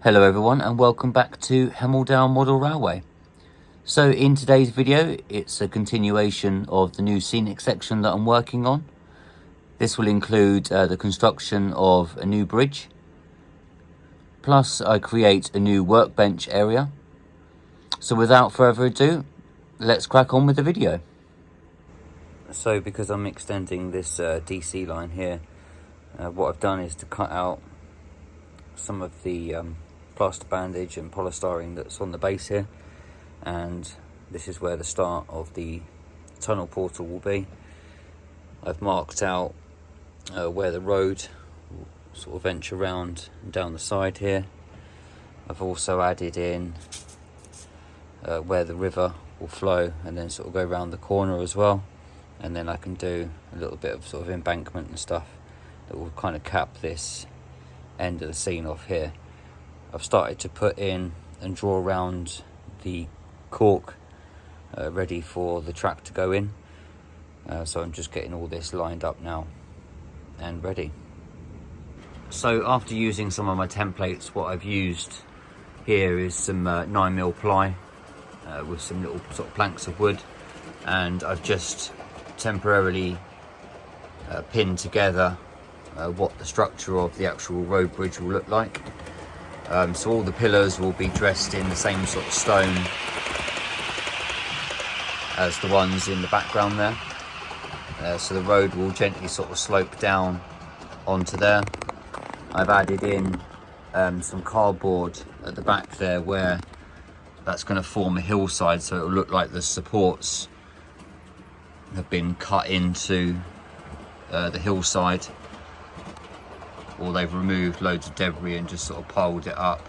Hello everyone and welcome back to Hemel-Down Model Railway. So in today's video, it's a continuation of the new Scenic section that I'm working on. This will include the construction of a new bridge, plus I create a new workbench area. So without further ado, let's crack on with the video. So because I'm extending this DC line here, what I've done is to cut out some of the plaster bandage and polystyrene that's on the base here, and this is where the start of the tunnel portal will be. I've marked out where the road will sort of venture around and down the side here. I've also added in where the river will flow and then sort of go around the corner as well, and then I can do a little bit of sort of embankment and stuff that will kind of cap this end of the scene off here. I've started to put in and draw around the cork ready for the track to go in, so I'm just getting all this lined up now and ready. So after using some of my templates, what I've used here is some 9mm ply with some little sort of planks of wood, and I've just temporarily pinned together what the structure of the actual road bridge will look like. So all the pillars will be dressed in the same sort of stone as the ones in the background there. So the road will gently sort of slope down onto there. I've added in some cardboard at the back there where that's going to form a hillside, so it will look like the supports have been cut into the hillside, or they've removed loads of debris and just sort of piled it up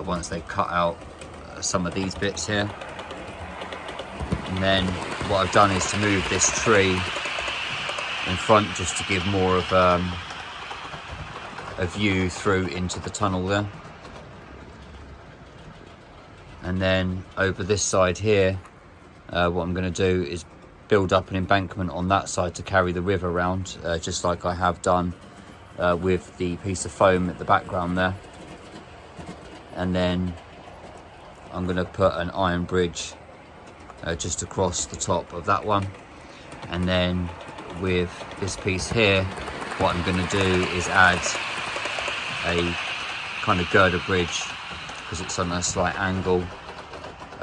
once they've cut out some of these bits here. And then what I've done is to move this tree in front just to give more of a view through into the tunnel there. And then over this side here, what I'm going to do is build up an embankment on that side to carry the river around, just like I have done with the piece of foam at the background there. And then I'm going to put an iron bridge just across the top of that one. And then with this piece here, what I'm going to do is add a kind of girder bridge, because it's on a slight angle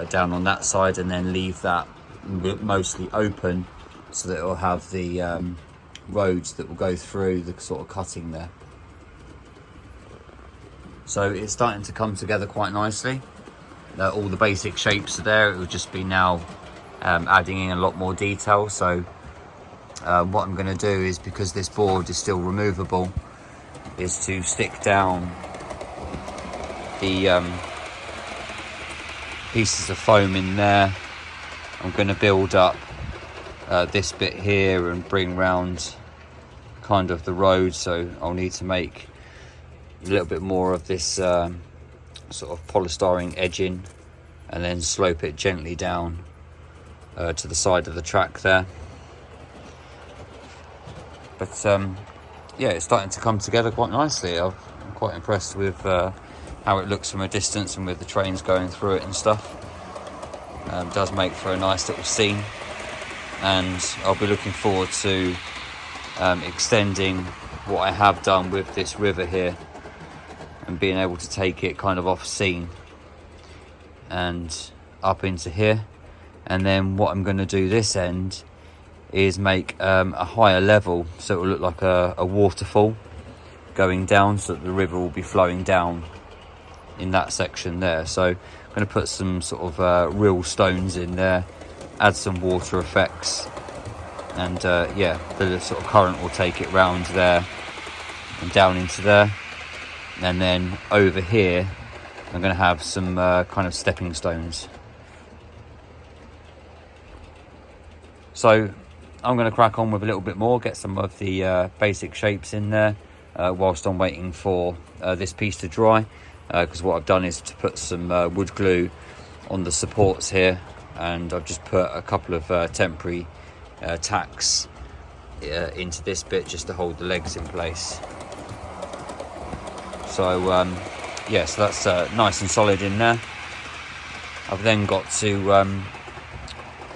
down on that side, and then leave that mostly open so that it will have the roads that will go through the sort of cutting there. So it's starting to come together quite nicely. All the basic shapes are there. It will just be now adding in a lot more detail. So what I'm going to do is, because this board is still removable, is to stick down the pieces of foam in there. I'm going to build up this bit here and bring round kind of the road, so I'll need to make a little bit more of this sort of polystyrene edging, and then slope it gently down to the side of the track there. But yeah, it's starting to come together quite nicely. I'm quite impressed with how it looks from a distance, and with the trains going through it and stuff. It does make for a nice little scene, and I'll be looking forward to extending what I have done with this river here and being able to take it kind of off scene and up into here. And then what I'm going to do this end is make a higher level, so it will look like a waterfall going down, so that the river will be flowing down in that section there. So I'm going to put some sort of real stones in there, add some water effects, and yeah, the sort of current will take it round there and down into there. And then over here I'm going to have some kind of stepping stones. So I'm going to crack on with a little bit more, get some of the basic shapes in there whilst I'm waiting for this piece to dry, because what I've done is to put some wood glue on the supports here, and I've just put a couple of temporary tacks into this bit just to hold the legs in place. So yeah, so that's nice and solid in there. I've then got to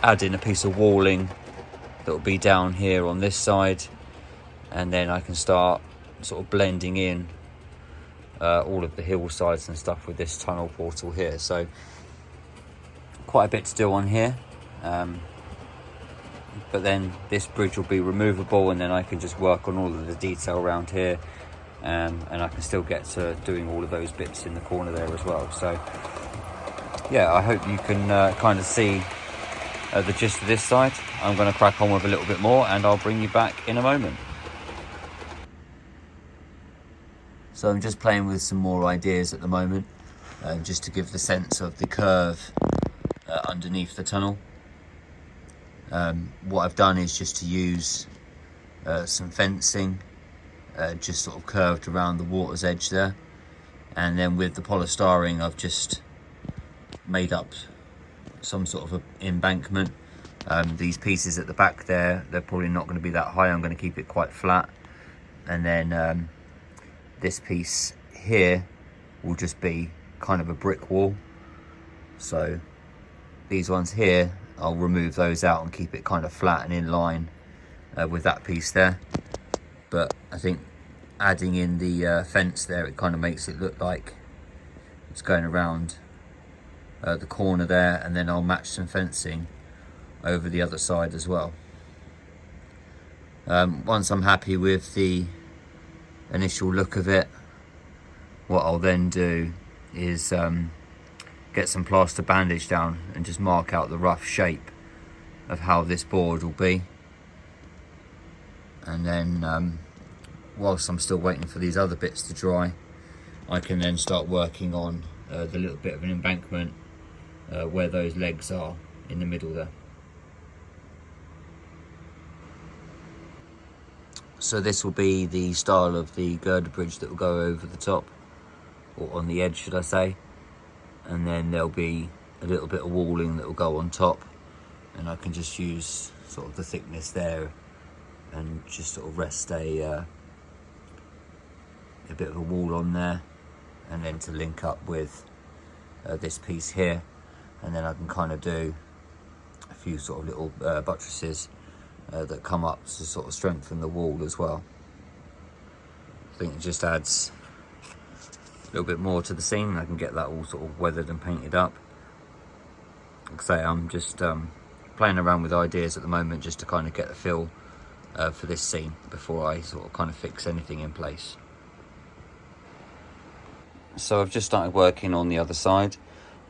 add in a piece of walling that will be down here on this side, and then I can start sort of blending in all of the hillsides and stuff with this tunnel portal here. So quite a bit to do on here, but then this bridge will be removable, and then I can just work on all of the detail around here, and I can still get to doing all of those bits in the corner there as well. So yeah, I hope you can kind of see the gist of this side. I'm going to crack on with a little bit more, and I'll bring you back in a moment. So I'm just playing with some more ideas at the moment, just to give the sense of the curve underneath the tunnel. What I've done is just to use some fencing, just sort of curved around the water's edge there, and then with the polystyrene I've just made up some sort of an embankment. These pieces at the back there, they're probably not going to be that high. I'm going to keep it quite flat, and then this piece here will just be kind of a brick wall. So these ones here, I'll remove those out and keep it kind of flat and in line with that piece there. But I think adding in the fence there, it kind of makes it look like it's going around the corner there, and then I'll match some fencing over the other side as well. Once I'm happy with the initial look of it, what I'll then do is get some plaster bandage down and just mark out the rough shape of how this board will be. And then whilst I'm still waiting for these other bits to dry, I can then start working on the little bit of an embankment where those legs are in the middle there. So this will be the style of the girder bridge that will go over the top, or on the edge should I say, and then there'll be a little bit of walling that will go on top, and I can just use sort of the thickness there and just sort of rest a bit of a wall on there, and then to link up with this piece here, and then I can kind of do a few sort of little buttresses that come up to sort of strengthen the wall as well. I think it just adds a little bit more to the scene. I can get that all sort of weathered and painted up. Like I say, I'm just playing around with ideas at the moment, just to kind of get a feel for this scene before I sort of kind of fix anything in place. So I've just started working on the other side.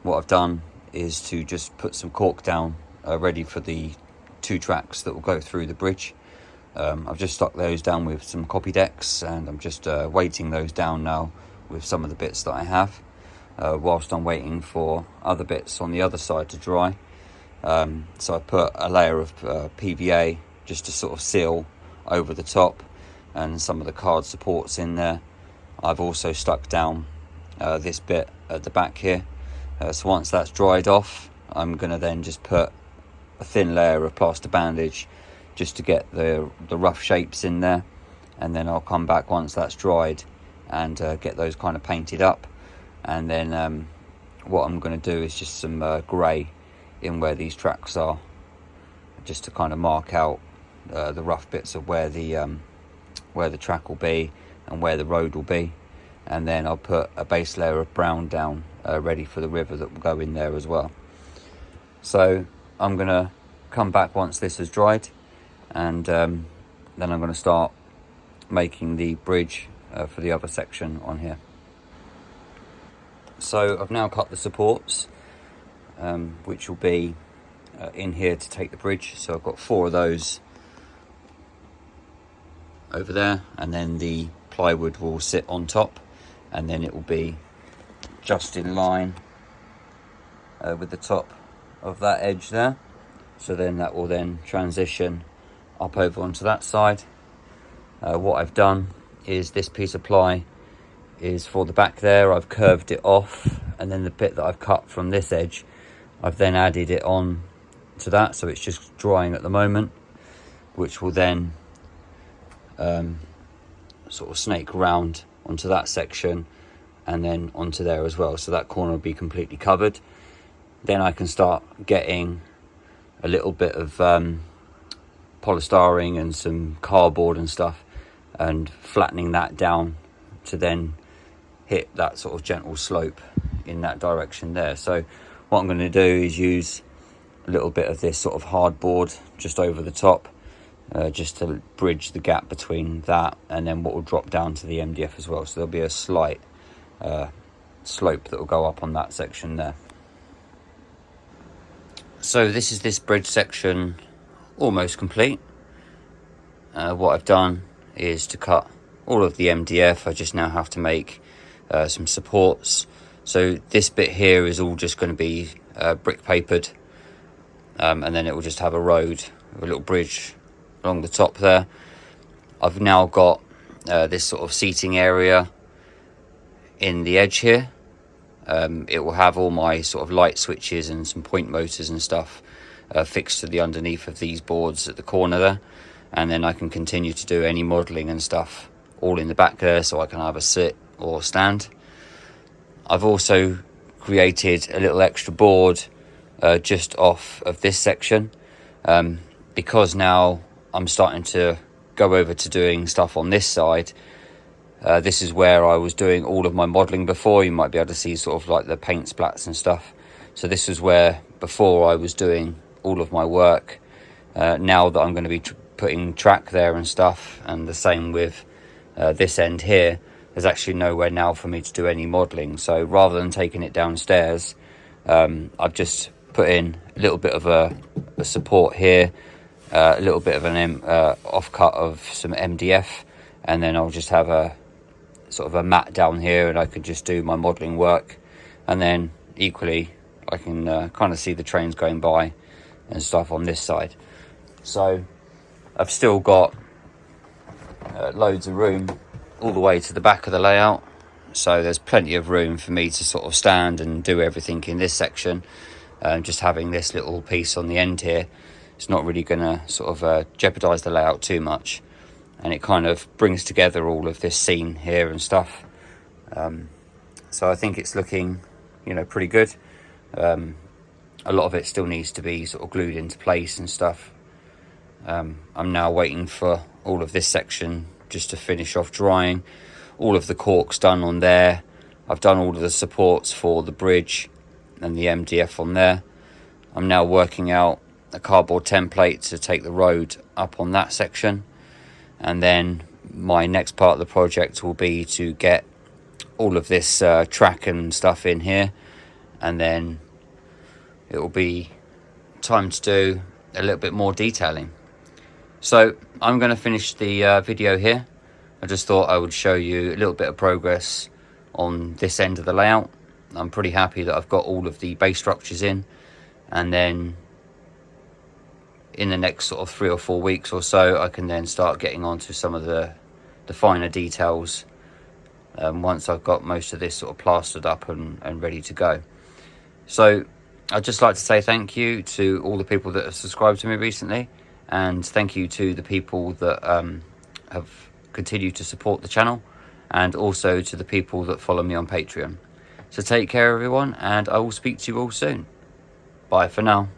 What I've done is to just put some cork down ready for the 2 tracks that will go through the bridge. I've just stuck those down with some copy decks, and I'm just weighting those down now with some of the bits that I have, whilst I'm waiting for other bits on the other side to dry. So I put a layer of PVA just to sort of seal over the top, and some of the card supports in there. I've also stuck down this bit at the back here. So once that's dried off, I'm going to then just put a thin layer of plaster bandage just to get the rough shapes in there, and then I'll come back once that's dried and get those kind of painted up. And then what I'm going to do is just some grey in where these tracks are, just to kind of mark out the rough bits of where the track will be and where the road will be. And then I'll put a base layer of brown down ready for the river that will go in there as well. So I'm going to come back once this has dried, and then I'm going to start making the bridge for the other section on here. So I've now cut the supports, which will be in here to take the bridge. So I've got 4 of those over there, and then the plywood will sit on top, and then it will be just in line with the top of that edge there. So then that will then transition up over onto that side. What I've done is this piece of ply is for the back there. I've curved it off, and then the bit that I've cut from this edge, I've then added it on to that, so it's just drying at the moment, which will then sort of snake around onto that section, and then onto there as well, so that corner will be completely covered. Then I can start getting a little bit of polystyrene and some cardboard and stuff, and flattening that down to then hit that sort of gentle slope in that direction there. So what I'm going to do is use a little bit of this sort of hardboard just over the top, just to bridge the gap between that and then what will drop down to the MDF as well. So there'll be a slight slope that will go up on that section there. So this is this bridge section almost complete. What I've done is to cut all of the MDF. I just now have to make some supports. So this bit here is all just going to be brick papered, and then it will just have a road with a little bridge along the top there. I've now got this sort of seating area in the edge here. It will have all my sort of light switches and some point motors and stuff fixed to the underneath of these boards at the corner there, and then I can continue to do any modelling and stuff all in the back there, so I can either sit or stand. I've also created a little extra board just off of this section, because now I'm starting to go over to doing stuff on this side. This is where I was doing all of my modelling before. You might be able to see sort of like the paint splats and stuff. So this is where before I was doing all of my work. Now that I'm going to be putting track there and stuff, and the same with this end here, there's actually nowhere now for me to do any modelling. So rather than taking it downstairs, I've just put in a little bit of a support here, a little bit of an offcut of some MDF, and then I'll just have a sort of a mat down here, and I could just do my modelling work. And then equally I can kind of see the trains going by and stuff on this side. So I've still got loads of room all the way to the back of the layout, so there's plenty of room for me to sort of stand and do everything in this section. Just having this little piece on the end here, it's not really going to sort of jeopardize the layout too much, and it kind of brings together all of this scene here and stuff. So I think it's looking, you know, pretty good. A lot of it still needs to be sort of glued into place and stuff. I'm now waiting for all of this section just to finish off drying. All of the caulk's done on there. I've done all of the supports for the bridge and the MDF on there. I'm now working out a cardboard template to take the road up on that section, and then my next part of the project will be to get all of this track and stuff in here, and then it will be time to do a little bit more detailing. So I'm going to finish the video here. I just thought I would show you a little bit of progress on this end of the layout. I'm pretty happy that I've got all of the base structures in, and then in the next sort of 3 or 4 weeks or so I can then start getting on to some of the finer details once I've got most of this sort of plastered up and ready to go. So I'd just like to say thank you to all the people that have subscribed to me recently, and thank you to the people that have continued to support the channel, and also to the people that follow me on Patreon. So take care everyone, and I will speak to you all soon. Bye for now.